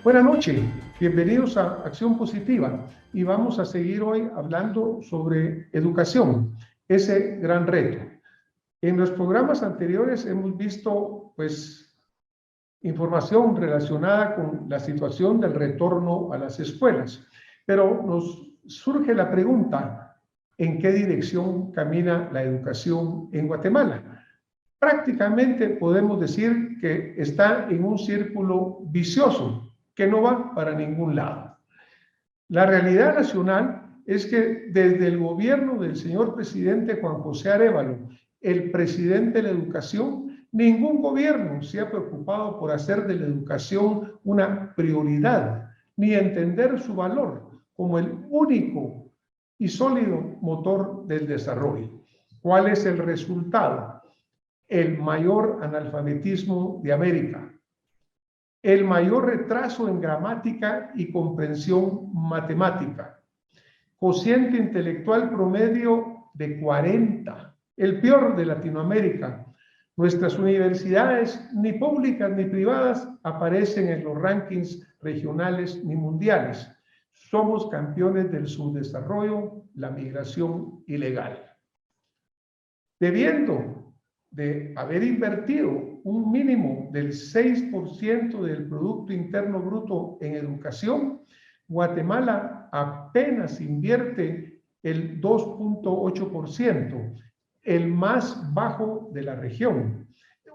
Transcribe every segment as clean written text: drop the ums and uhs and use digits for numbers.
Buenas noches, bienvenidos a Acción Positiva y vamos a seguir hoy hablando sobre educación, ese gran reto. En los programas anteriores hemos visto información relacionada con la situación del retorno a las escuelas, pero nos surge la pregunta, ¿en qué dirección camina la educación en Guatemala? Prácticamente podemos decir que está en un círculo vicioso que no va para ningún lado. La realidad nacional es que desde el gobierno del señor presidente Juan José Arévalo, el presidente de la educación, ningún gobierno se ha preocupado por hacer de la educación una prioridad, ni entender su valor como el único y sólido motor del desarrollo. ¿Cuál es el resultado? El mayor analfabetismo de América, el mayor retraso en gramática y comprensión matemática, cociente intelectual promedio de 40, el peor de Latinoamérica. Nuestras universidades, ni públicas ni privadas, aparecen en los rankings regionales ni mundiales. Somos campeones del subdesarrollo, la migración ilegal. Debiendo de haber invertido un mínimo del 6% del Producto Interno Bruto en educación, Guatemala apenas invierte el 2.8%, el más bajo de la región.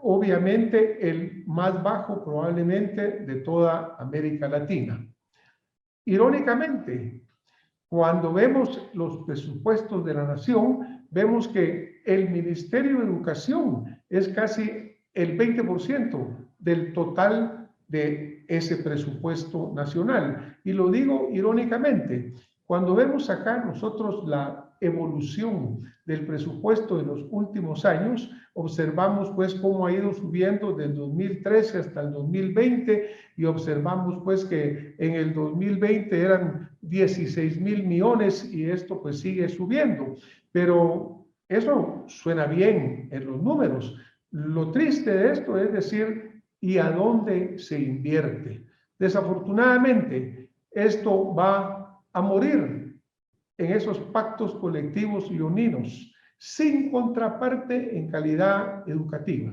Obviamente el más bajo probablemente de toda América Latina. Irónicamente, cuando vemos los presupuestos de la nación, vemos que el Ministerio de Educación es casi el 20% del total de ese presupuesto nacional. Y lo digo irónicamente, cuando vemos acá nosotros la evolución del presupuesto de los últimos años, observamos pues cómo ha ido subiendo del 2013 hasta el 2020 y observamos pues que en el 2020 eran 16,000 millones y esto pues sigue subiendo, pero eso suena bien en los números. Lo triste de esto es decir, ¿y a dónde se invierte? Desafortunadamente, esto va a morir en esos pactos colectivos leoninos, sin contraparte en calidad educativa.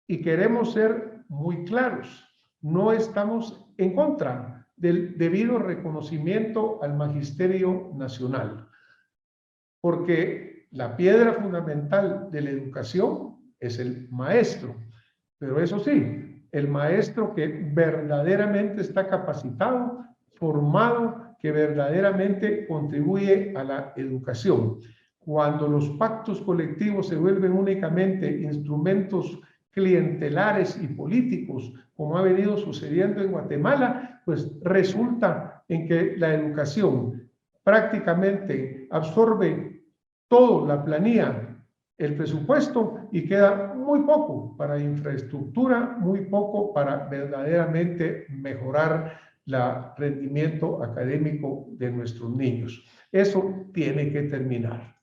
Y queremos ser muy claros, no estamos en contra del debido reconocimiento al magisterio nacional, porque la piedra fundamental de la educación es el maestro, pero eso sí, el maestro que verdaderamente está capacitado, formado, que verdaderamente contribuye a la educación. Cuando los pactos colectivos se vuelven únicamente instrumentos clientelares y políticos, como ha venido sucediendo en Guatemala, pues resulta en que la educación prácticamente absorbe toda la planilla, el presupuesto, y queda muy poco para infraestructura, muy poco para verdaderamente mejorar el rendimiento académico de nuestros niños. Eso tiene que terminar.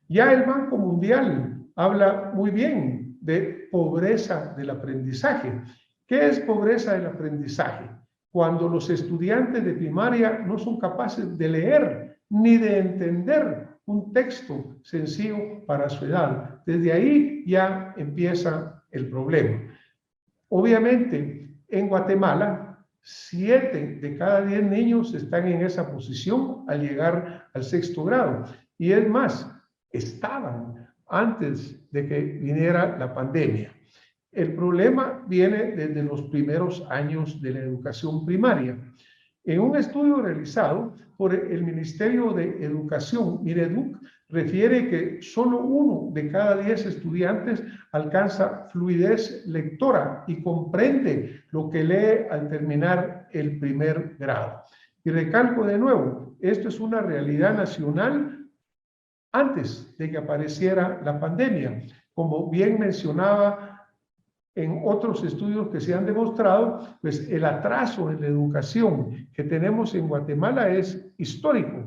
Ya el Banco Mundial habla muy bien de pobreza del aprendizaje. ¿Qué es pobreza del aprendizaje? Cuando los estudiantes de primaria no son capaces de leer ni de entender un texto sencillo para su edad. Desde ahí ya empieza el problema. Obviamente, en Guatemala, 7 de cada 10 niños están en esa posición al llegar al 6º grado. Y es más, estaban antes de que viniera la pandemia. El problema viene desde los primeros años de la educación primaria. En un estudio realizado por el Ministerio de Educación, Mineduc, refiere que solo 1 de cada 10 estudiantes alcanza fluidez lectora y comprende lo que lee al terminar el primer grado. Y recalco de nuevo, esto es una realidad nacional antes de que apareciera la pandemia. Como bien mencionaba en otros estudios que se han demostrado, pues el atraso en la educación que tenemos en Guatemala es histórico.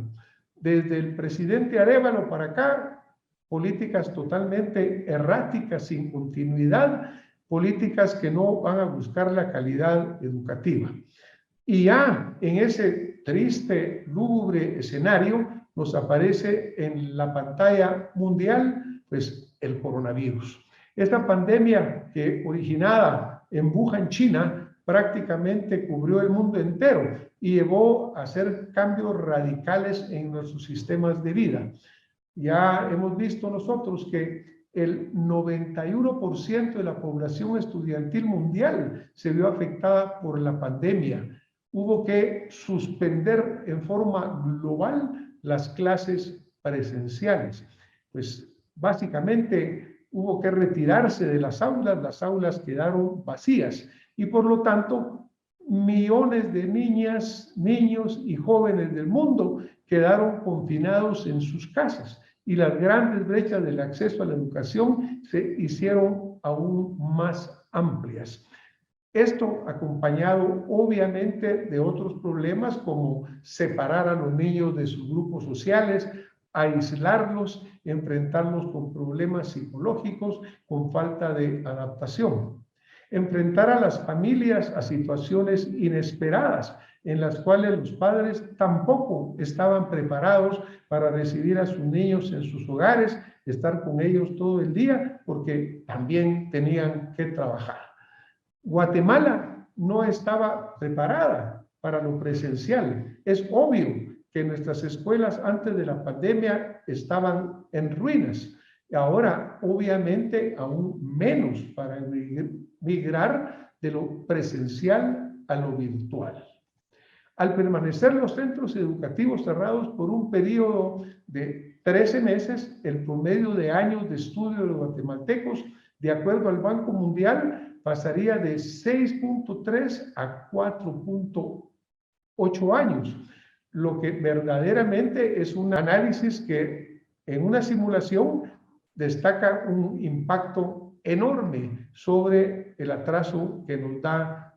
Desde el presidente Arévalo para acá, políticas totalmente erráticas, sin continuidad, políticas que no van a buscar la calidad educativa. Y ya en ese triste, lúgubre escenario nos aparece en la pantalla mundial, pues, el coronavirus. Esta pandemia que originada en Wuhan, China, prácticamente cubrió el mundo entero y llevó a hacer cambios radicales en nuestros sistemas de vida. Ya hemos visto nosotros que el 91% de la población estudiantil mundial se vio afectada por la pandemia. Hubo que suspender en forma global las clases presenciales. Pues básicamente hubo que retirarse de las aulas quedaron vacías y por lo tanto millones de niñas, niños y jóvenes del mundo quedaron confinados en sus casas y las grandes brechas del acceso a la educación se hicieron aún más amplias. Esto acompañado obviamente de otros problemas como separar a los niños de sus grupos sociales, aislarlos, enfrentarlos con problemas psicológicos, con falta de adaptación. Enfrentar a las familias a situaciones inesperadas en las cuales los padres tampoco estaban preparados para recibir a sus niños en sus hogares, estar con ellos todo el día, porque también tenían que trabajar. Guatemala no estaba preparada para lo presencial. Es obvio que nuestras escuelas antes de la pandemia estaban en ruinas. Ahora, obviamente, aún menos para migrar de lo presencial a lo virtual. Al permanecer los centros educativos cerrados por un periodo de 13 meses, el promedio de años de estudio de los guatemaltecos, de acuerdo al Banco Mundial, pasaría de 6.3 a 4.8 años, lo que verdaderamente es un análisis que en una simulación destaca un impacto enorme sobre el atraso que nos da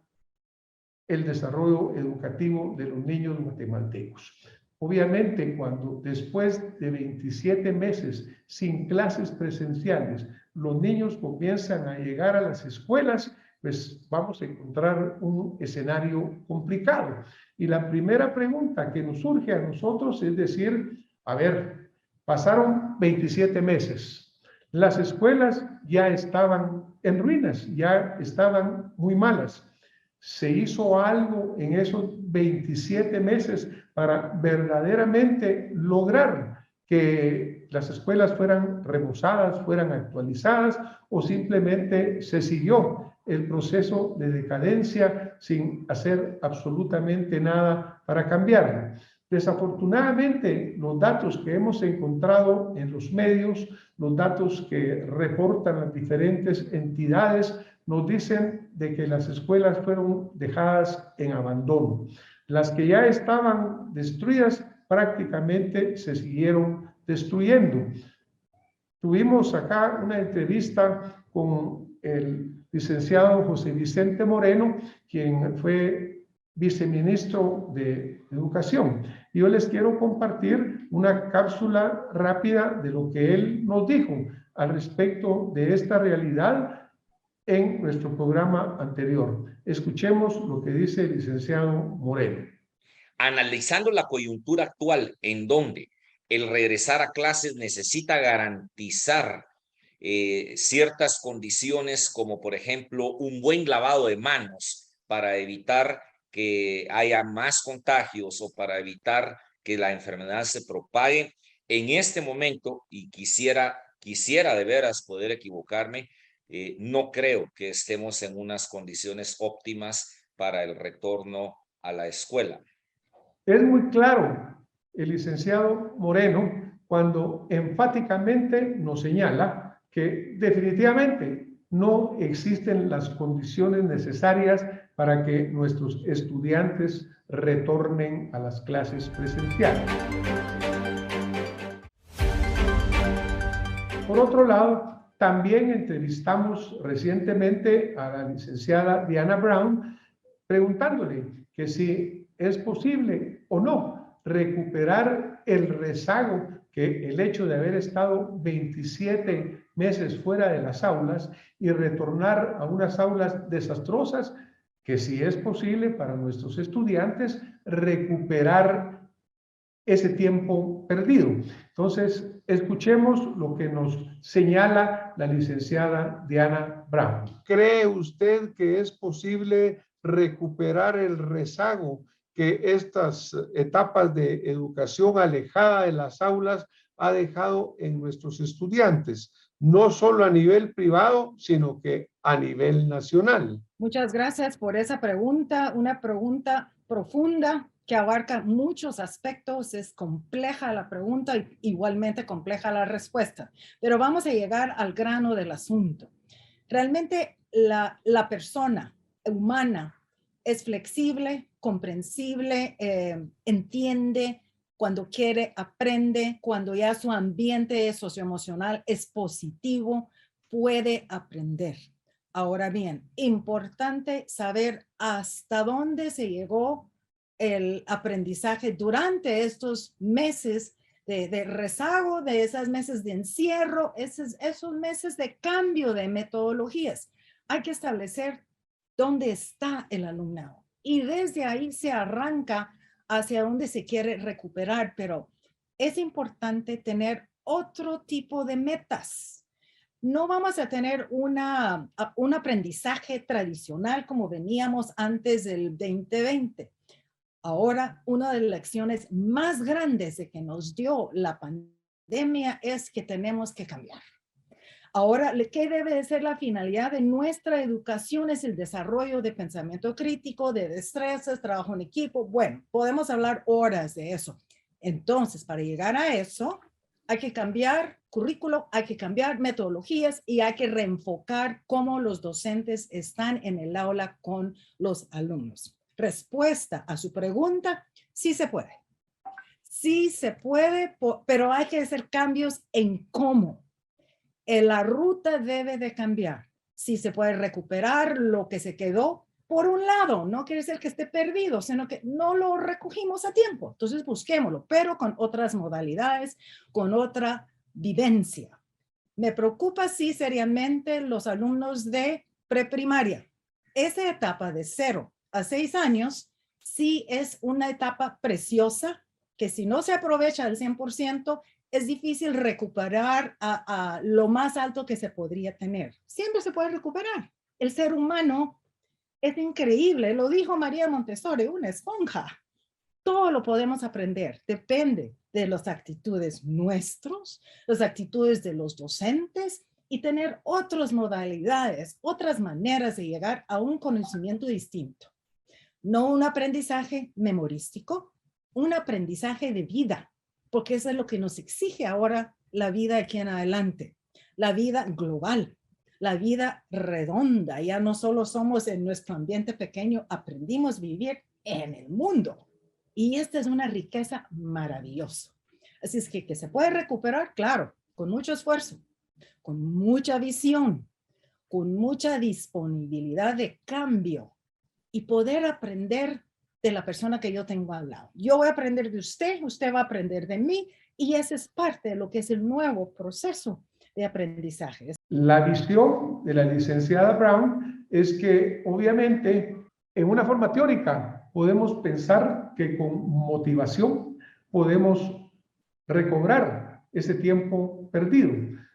el desarrollo educativo de los niños guatemaltecos. Obviamente, cuando después de 27 meses sin clases presenciales, los niños comienzan a llegar a las escuelas, pues vamos a encontrar un escenario complicado. Y la primera pregunta que nos surge a nosotros es decir, a ver, pasaron 27 meses, las escuelas ya estaban en ruinas, ya estaban muy malas. ¿Se hizo algo en esos 27 meses para verdaderamente lograr que las escuelas fueran remozadas, fueran actualizadas, o simplemente se siguió el proceso de decadencia sin hacer absolutamente nada para cambiarlo? Desafortunadamente, los datos que hemos encontrado en los medios, los datos que reportan las diferentes entidades, nos dicen de que las escuelas fueron dejadas en abandono. Las que ya estaban destruidas prácticamente se siguieron destruyendo. Tuvimos acá una entrevista con el licenciado José Vicente Moreno, quien fue viceministro de Educación. Y yo les quiero compartir una cápsula rápida de lo que él nos dijo al respecto de esta realidad en nuestro programa anterior. Escuchemos lo que dice el licenciado Moreno. Analizando la coyuntura actual, en donde el regresar a clases necesita garantizar ciertas condiciones, como por ejemplo un buen lavado de manos para evitar que haya más contagios o para evitar que la enfermedad se propague. En este momento, y quisiera de veras poder equivocarme, no creo que estemos en unas condiciones óptimas para el retorno a la escuela. Es muy claro el licenciado Moreno cuando enfáticamente nos señala que definitivamente no existen las condiciones necesarias para que nuestros estudiantes retornen a las clases presenciales. Por otro lado, también entrevistamos recientemente a la licenciada Diana Brown preguntándole que si es posible o no recuperar el rezago que el hecho de haber estado 27 meses fuera de las aulas y retornar a unas aulas desastrosas que si es posible para nuestros estudiantes recuperar ese tiempo perdido. Entonces, escuchemos lo que nos señala la licenciada Diana Brown. ¿Cree usted que es posible recuperar el rezago que estas etapas de educación alejada de las aulas ha dejado en nuestros estudiantes, no solo a nivel privado, sino que a nivel nacional? Muchas gracias por esa pregunta, una pregunta profunda que abarca muchos aspectos. Es compleja la pregunta y igualmente compleja la respuesta, pero vamos a llegar al grano del asunto. Realmente la persona humana es flexible, comprensible, entiende, cuando quiere aprende, cuando ya su ambiente socioemocional es positivo, puede aprender. Ahora bien, importante saber hasta dónde se llegó el aprendizaje durante estos meses de rezago, de esos meses de encierro, esos meses de cambio de metodologías. Hay que establecer dónde está el alumnado y desde ahí se arranca hacia dónde se quiere recuperar, pero es importante tener otro tipo de metas. No vamos a tener un aprendizaje tradicional como veníamos antes del 2020. Ahora, una de las lecciones más grandes de que nos dio la pandemia es que tenemos que cambiar. Ahora, ¿qué debe de ser la finalidad de nuestra educación? Es el desarrollo de pensamiento crítico, de destrezas, trabajo en equipo. Bueno, podemos hablar horas de eso. Entonces, para llegar a eso, hay que cambiar currículo, hay que cambiar metodologías y hay que reenfocar cómo los docentes están en el aula con los alumnos. Respuesta a su pregunta, sí se puede. Sí se puede, pero hay que hacer cambios en cómo. La ruta debe de cambiar. Sí se puede recuperar lo que se quedó. Por un lado, no quiere decir que esté perdido, sino que no lo recogimos a tiempo. Entonces busquémoslo, pero con otras modalidades, con otra vivencia. Me preocupa, sí, seriamente los alumnos de preprimaria. Esa etapa de 0 a 6 años, sí es una etapa preciosa que si no se aprovecha al 100%, es difícil recuperar a lo más alto que se podría tener. Siempre se puede recuperar. El ser humano es increíble, lo dijo María Montessori, una esponja. Todo lo podemos aprender, depende de las actitudes nuestros, las actitudes de los docentes y tener otras modalidades, otras maneras de llegar a un conocimiento distinto. No un aprendizaje memorístico, un aprendizaje de vida, porque eso es lo que nos exige ahora la vida aquí en adelante, la vida global, la vida redonda. Ya no solo somos en nuestro ambiente pequeño, aprendimos a vivir en el mundo. Y esta es una riqueza maravillosa. Así es que se puede recuperar, claro, con mucho esfuerzo, con mucha visión, con mucha disponibilidad de cambio y poder aprender de la persona que yo tengo al lado. Yo voy a aprender de usted, usted va a aprender de mí y ese es parte de lo que es el nuevo proceso de aprendizaje. La visión de la licenciada Brown es que obviamente en una forma teórica podemos pensar que con motivación podemos recobrar ese tiempo perdido.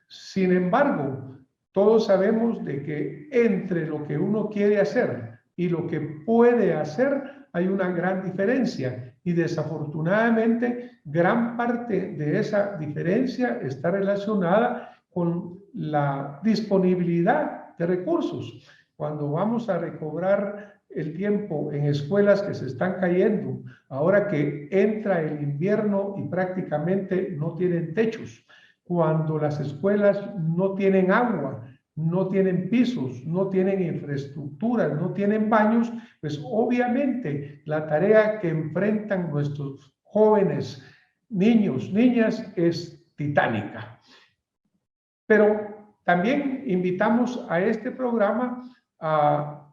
Sin embargo, todos sabemos de que entre lo que uno quiere hacer y lo que puede hacer hay una gran diferencia y desafortunadamente gran parte de esa diferencia está relacionada con la disponibilidad de recursos. Cuando vamos a recobrar el tiempo en escuelas que se están cayendo, ahora que entra el invierno y prácticamente no tienen techos, cuando las escuelas no tienen agua, no tienen pisos, no tienen infraestructuras, no tienen baños, pues obviamente la tarea que enfrentan nuestros jóvenes, niños, niñas, es titánica. Pero también invitamos a este programa a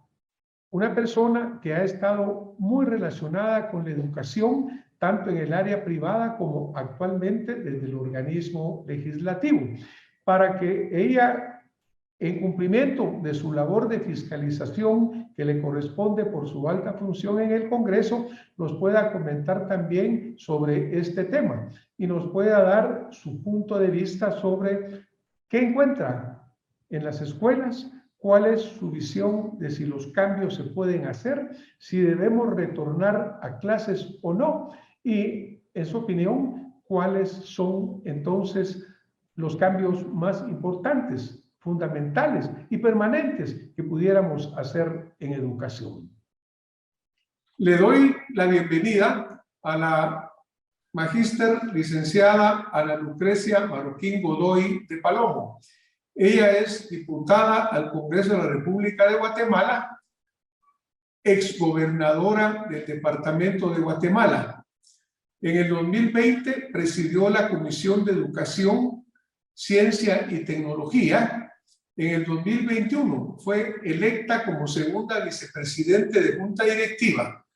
una persona que ha estado muy relacionada con la educación, tanto en el área privada como actualmente desde el organismo legislativo, para que ella en cumplimiento de su labor de fiscalización que le corresponde por su alta función en el Congreso, nos pueda comentar también sobre este tema y nos pueda dar su punto de vista sobre qué encuentra en las escuelas, cuál es su visión de si los cambios se pueden hacer, si debemos retornar a clases o no, y en su opinión, cuáles son entonces los cambios más importantes, fundamentales y permanentes que pudiéramos hacer en educación. Le doy la bienvenida a la magíster licenciada Ana Lucrecia Marroquín Godoy de Palomo. Ella es diputada al Congreso de la República de Guatemala, exgobernadora del Departamento de Guatemala. En el 2020 presidió la Comisión de Educación, Ciencia y Tecnología. En el 2021 fue electa como segunda vicepresidente de Junta Directiva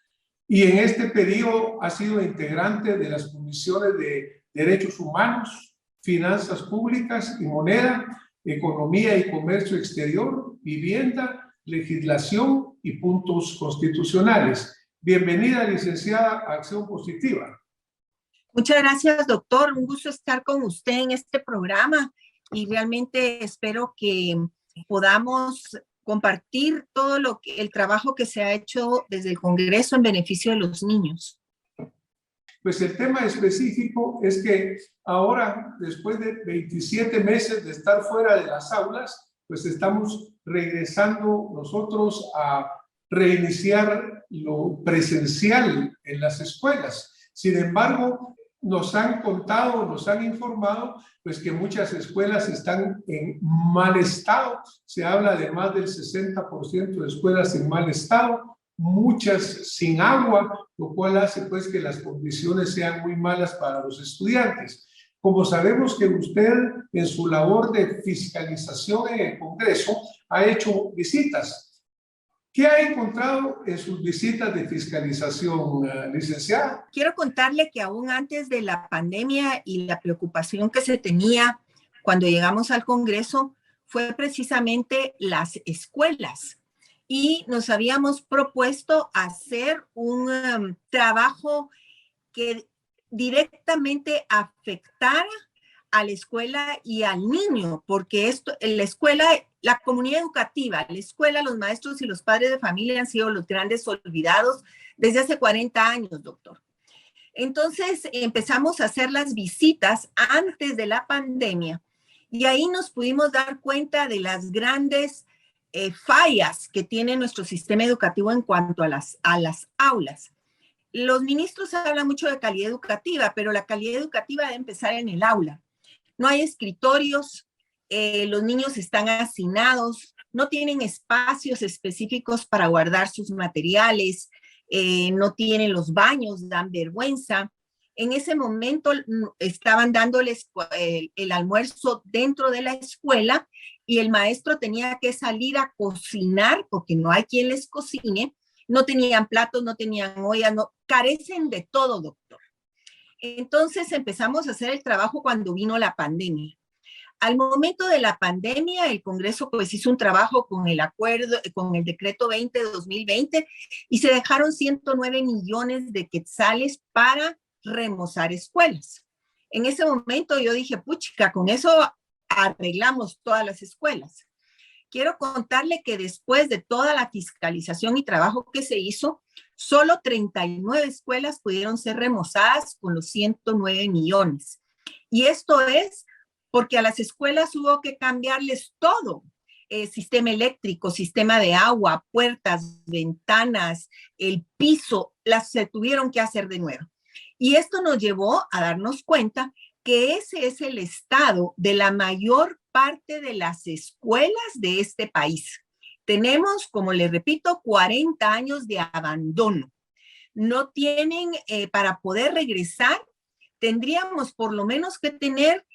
y en este periodo ha sido integrante de las comisiones de Derechos Humanos, Finanzas Públicas y Moneda, Economía y Comercio Exterior, Vivienda, Legislación y Puntos Constitucionales. Bienvenida, licenciada, a Acción Positiva. Muchas gracias, doctor. Un gusto estar con usted en este programa y realmente espero que podamos compartir todo el trabajo que se ha hecho desde el Congreso en beneficio de los niños. Pues el tema específico es que ahora, después de 27 meses de estar fuera de las aulas, pues estamos regresando nosotros a reiniciar lo presencial en las escuelas. Sin embargo, nos han contado, nos han informado, pues que muchas escuelas están en mal estado. Se habla de más del 60% de escuelas en mal estado, muchas sin agua, lo cual hace pues que las condiciones sean muy malas para los estudiantes. Como sabemos que usted en su labor de fiscalización en el Congreso ha hecho visitas. ¿Qué ha encontrado en sus visitas de fiscalización, licenciada? Quiero contarle que aún antes de la pandemia y la preocupación que se tenía cuando llegamos al Congreso fue precisamente las escuelas. Y nos habíamos propuesto hacer un trabajo que directamente afectara a la escuela y al niño, porque en la escuela, la comunidad educativa, la escuela, los maestros y los padres de familia han sido los grandes olvidados desde hace 40 años, doctor. Entonces empezamos a hacer las visitas antes de la pandemia y ahí nos pudimos dar cuenta de las grandes fallas que tiene nuestro sistema educativo en cuanto a las aulas. Los ministros hablan mucho de calidad educativa, pero la calidad educativa debe empezar en el aula. No hay escritorios, los niños están hacinados, no tienen espacios específicos para guardar sus materiales, no tienen los baños, dan vergüenza. En ese momento estaban dándoles el almuerzo dentro de la escuela y el maestro tenía que salir a cocinar porque no hay quien les cocine. No tenían platos, no tenían ollas, carecen de todo, doctor. Entonces empezamos a hacer el trabajo cuando vino la pandemia. Al momento de la pandemia, el Congreso pues hizo un trabajo con el acuerdo, con el decreto 20 de 2020 y se dejaron 109 millones de quetzales para remozar escuelas. En ese momento yo dije, puchica, con eso arreglamos todas las escuelas. Quiero contarle que después de toda la fiscalización y trabajo que se hizo, solo 39 escuelas pudieron ser remozadas con los 109 millones. Y esto es porque a las escuelas hubo que cambiarles todo. Sistema eléctrico, sistema de agua, puertas, ventanas, el piso, se tuvieron que hacer de nuevo. Y esto nos llevó a darnos cuenta que ese es el estado de la mayor parte de las escuelas de este país. Tenemos, como les repito, 40 años de abandono. No tienen, para poder regresar, tendríamos por lo menos que tener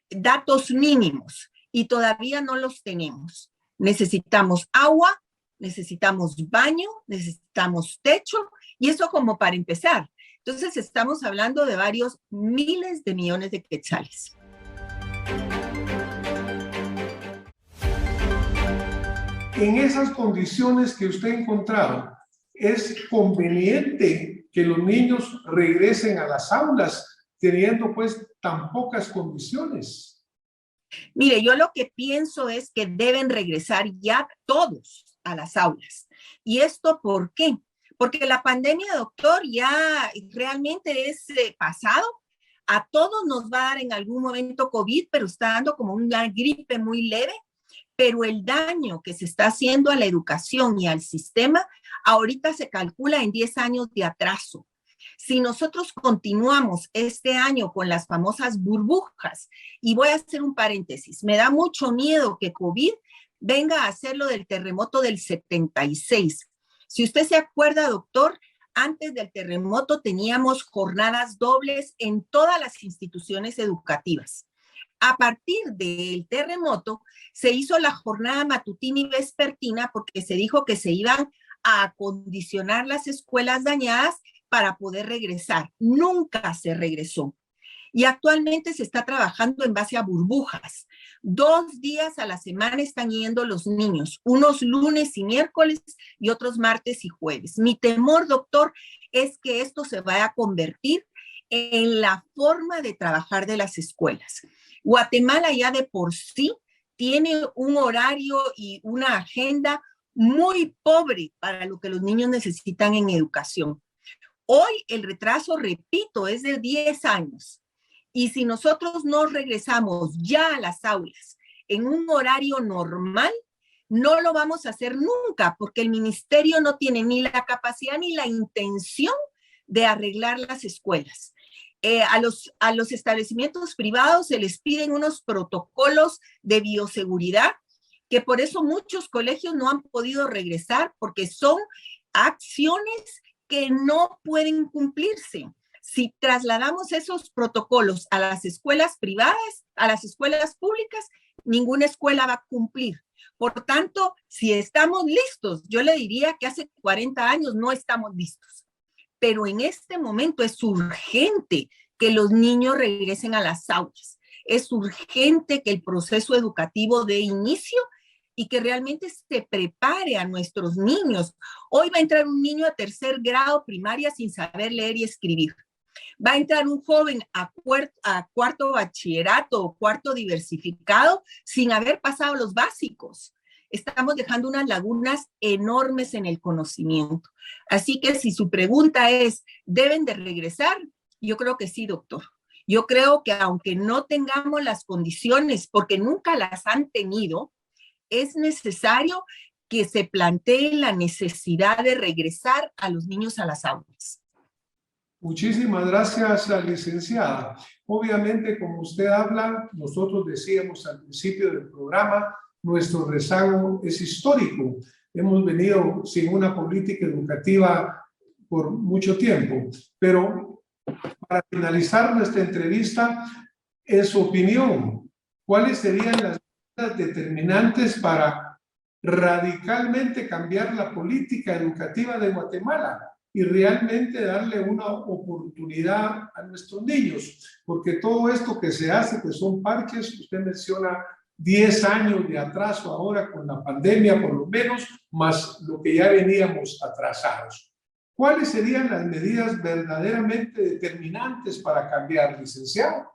datos mínimos y todavía no los tenemos. Necesitamos agua, necesitamos baño, necesitamos techo y eso como para empezar. Entonces estamos hablando de varios miles de millones de quetzales. en esas condiciones que usted ha encontrado, ¿es conveniente que los niños regresen a las aulas teniendo pues tan pocas condiciones? Mire, yo lo que pienso es que deben regresar ya todos a las aulas. ¿Y esto por qué? Porque la pandemia, doctor, ya realmente es pasado. A todos nos va a dar en algún momento COVID, pero está dando como una gripe muy leve. Pero el daño que se está haciendo a la educación y al sistema, ahorita se calcula en 10 años de atraso. Si nosotros continuamos este año con las famosas burbujas, y voy a hacer un paréntesis, me da mucho miedo que COVID venga a hacer lo del terremoto del 76. Si usted se acuerda, doctor, antes del terremoto teníamos jornadas dobles en todas las instituciones educativas. A partir del terremoto se hizo la jornada matutina y vespertina porque se dijo que se iban a acondicionar las escuelas dañadas para poder regresar. Nunca se regresó. Y actualmente se está trabajando en base a burbujas. 2 días a la semana están yendo los niños, unos lunes y miércoles y otros martes y jueves. Mi temor, doctor, es que esto se vaya a convertir en la forma de trabajar de las escuelas. Guatemala ya de por sí tiene un horario y una agenda muy pobre para lo que los niños necesitan en educación. Hoy el retraso, repito, es de 10 años. Y si nosotros no regresamos ya a las aulas en un horario normal, no lo vamos a hacer nunca, porque el ministerio no tiene ni la capacidad ni la intención de arreglar las escuelas. A los establecimientos privados se les piden unos protocolos de bioseguridad, que por eso muchos colegios no han podido regresar, porque son acciones que no pueden cumplirse. Si trasladamos esos protocolos a las escuelas privadas, a las escuelas públicas, ninguna escuela va a cumplir. Por tanto, si estamos listos, yo le diría que hace 40 años no estamos listos. Pero en este momento es urgente que los niños regresen a las aulas. Es urgente que el proceso educativo dé inicio y que realmente se prepare a nuestros niños. Hoy va a entrar un niño a 3er grado primaria sin saber leer y escribir. Va a entrar un joven a cuarto bachillerato o cuarto diversificado sin haber pasado los básicos. Estamos dejando unas lagunas enormes en el conocimiento. Así que si su pregunta es, ¿deben de regresar? Yo creo que sí, doctor. Yo creo que aunque no tengamos las condiciones, porque nunca las han tenido, es necesario que se plantee la necesidad de regresar a los niños a las aulas. Muchísimas gracias, licenciada. Obviamente, como usted habla, nosotros decíamos al principio del programa, nuestro rezago es histórico. Hemos venido sin una política educativa por mucho tiempo. Pero para finalizar nuestra entrevista, en su opinión, ¿cuáles serían las medidas determinantes para radicalmente cambiar la política educativa de Guatemala y realmente darle una oportunidad a nuestros niños? Porque todo esto que se hace, que son parches, usted menciona 10 años de atraso ahora con la pandemia, por lo menos, más lo que ya veníamos atrasados. ¿Cuáles serían las medidas verdaderamente determinantes para cambiar, licenciado?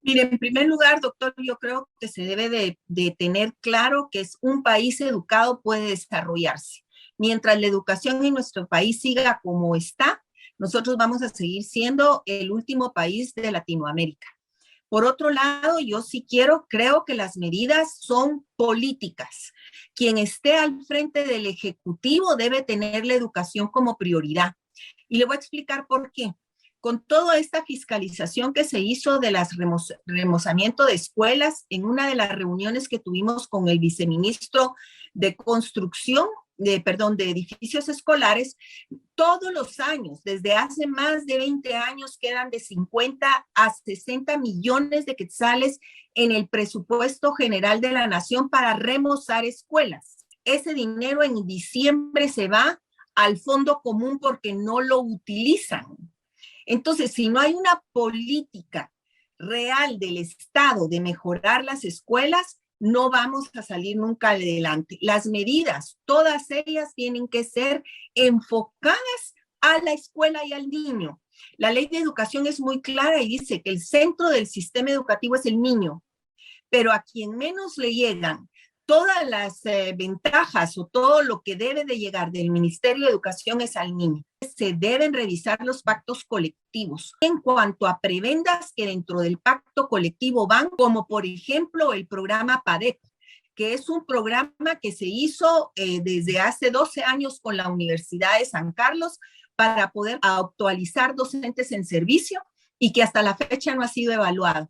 Mire, en primer lugar, doctor, yo creo que se debe de tener claro que es un país educado puede desarrollarse. Mientras la educación en nuestro país siga como está, nosotros vamos a seguir siendo el último país de Latinoamérica. Por otro lado, yo sí creo que las medidas son políticas. Quien esté al frente del Ejecutivo debe tener la educación como prioridad. Y le voy a explicar por qué. Con toda esta fiscalización que se hizo de las remozamiento de escuelas, en una de las reuniones que tuvimos con el viceministro de Construcción, de edificios escolares, todos los años, desde hace más de 20 años, quedan de 50 a 60 millones de quetzales en el presupuesto general de la nación para remozar escuelas. Ese dinero en diciembre se va al fondo común porque no lo utilizan. Entonces, si no hay una política real del Estado de mejorar las escuelas, no vamos a salir nunca adelante. Las medidas, todas ellas tienen que ser enfocadas a la escuela y al niño. La ley de educación es muy clara y dice que el centro del sistema educativo es el niño, pero a quien menos le llegan todas las ventajas o todo lo que debe de llegar del Ministerio de Educación es al niño. Se deben revisar los pactos colectivos en cuanto a prebendas que dentro del pacto colectivo van, como por ejemplo el programa PADEP, que es un programa que se hizo desde hace 12 años con la Universidad de San Carlos para poder actualizar docentes en servicio y que hasta la fecha no ha sido evaluado.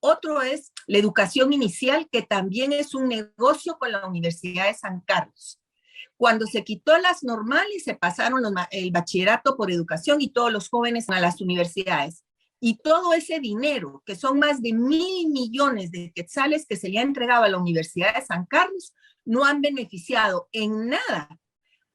Otro es la educación inicial, que también es un negocio con la Universidad de San Carlos. Cuando se quitó las normales, se pasaron el bachillerato por educación y todos los jóvenes a las universidades. Y todo ese dinero, que son más de 1.000 millones de quetzales que se le ha entregado a la Universidad de San Carlos, no han beneficiado en nada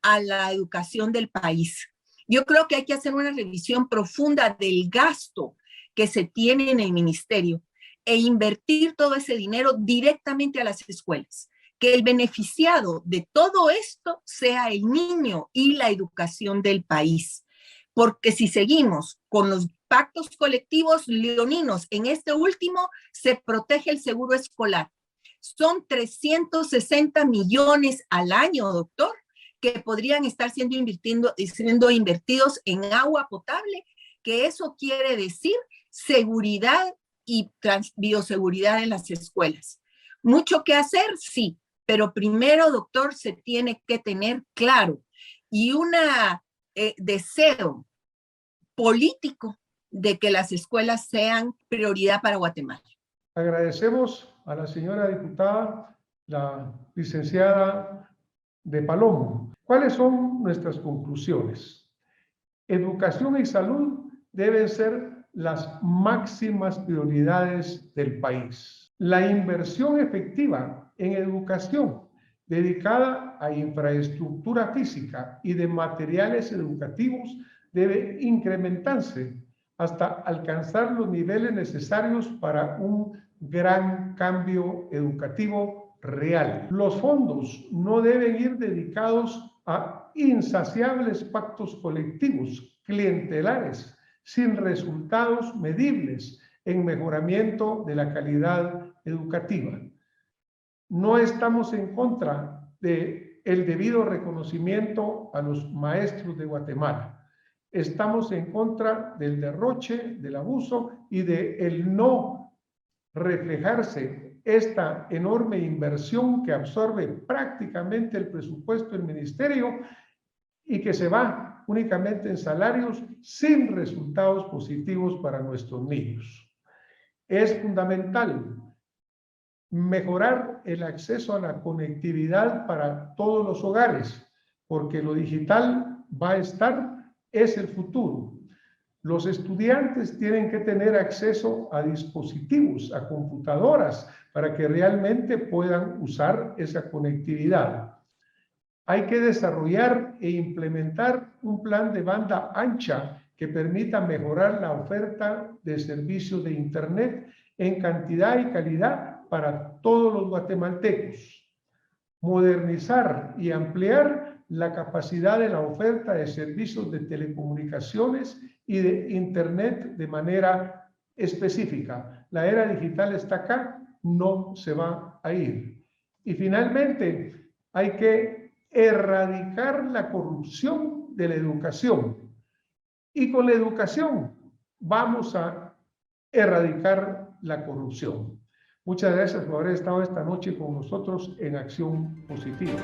a la educación del país. Yo creo que hay que hacer una revisión profunda del gasto que se tiene en el ministerio e invertir todo ese dinero directamente a las escuelas. Que el beneficiado de todo esto sea el niño y la educación del país. Porque si seguimos con los pactos colectivos leoninos, en este último se protege el seguro escolar. Son 360 millones al año, doctor, que podrían estar siendo invertidos en agua potable, que eso quiere decir seguridad y bioseguridad en las escuelas. Mucho que hacer, sí, pero primero, doctor, se tiene que tener claro y un deseo político de que las escuelas sean prioridad para Guatemala. Agradecemos a la señora diputada, la licenciada de Palomo. ¿Cuáles son nuestras conclusiones? Educación y salud deben ser las máximas prioridades del país. La inversión efectiva en educación dedicada a infraestructura física y de materiales educativos debe incrementarse hasta alcanzar los niveles necesarios para un gran cambio educativo real. Los fondos no deben ir dedicados a insaciables pactos colectivos clientelares sin resultados medibles en mejoramiento de la calidad educativa. No estamos en contra del debido reconocimiento a los maestros de Guatemala. Estamos en contra del derroche, del abuso y del no reflejarse esta enorme inversión que absorbe prácticamente el presupuesto del ministerio y que se va únicamente en salarios sin resultados positivos para nuestros niños. Es fundamental mejorar el acceso a la conectividad para todos los hogares, porque lo digital va a estar, es el futuro. Los estudiantes tienen que tener acceso a dispositivos, a computadoras, para que realmente puedan usar esa conectividad. Hay que desarrollar e implementar un plan de banda ancha que permita mejorar la oferta de servicios de Internet en cantidad y calidad para todos los guatemaltecos. Modernizar y ampliar la capacidad de la oferta de servicios de telecomunicaciones y de Internet de manera específica. La era digital está acá, no se va a ir. Y finalmente, hay que erradicar la corrupción de la educación. Y con la educación vamos a erradicar la corrupción. Muchas gracias por haber estado esta noche con nosotros en Acción Positiva.